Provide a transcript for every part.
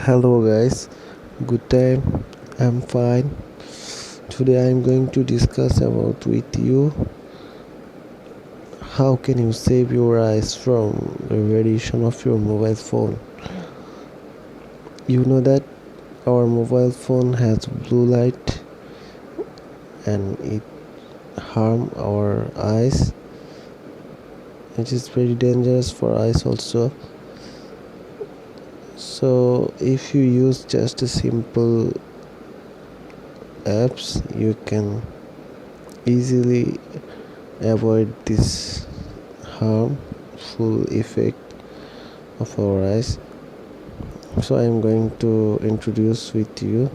Hello guys, good time. I'm fine. Today I'm going to discuss about with you how can you save your eyes from the radiation of your mobile phone. You know that our mobile phone has blue light and it harm our eyes. It is very dangerous for eyes also. So if you use just a simple apps, you can easily avoid this harmful effect of our eyes. So I am going to introduce with you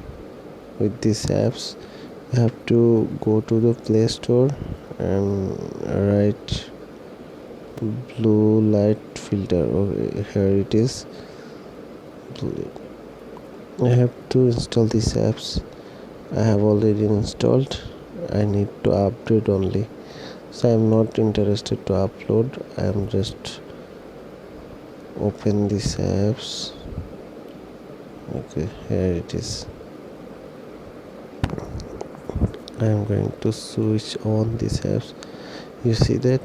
with these apps. You have to go to the Play Store and write blue light filter. Okay, here it is. I have to install these apps. I have already installed. I need to update only. So I am not interested to upload. I am just open these apps. Okay, here it is. I am going to switch on these apps. You see that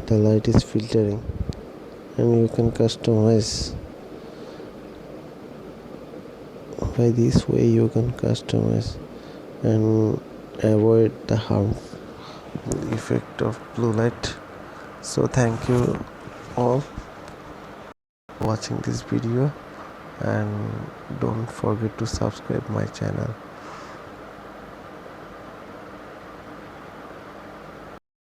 the light is filtering and you can customize. By this way you can customize and avoid the harmful effect of blue light. So thank you all for watching this video and don't forget to subscribe my channel.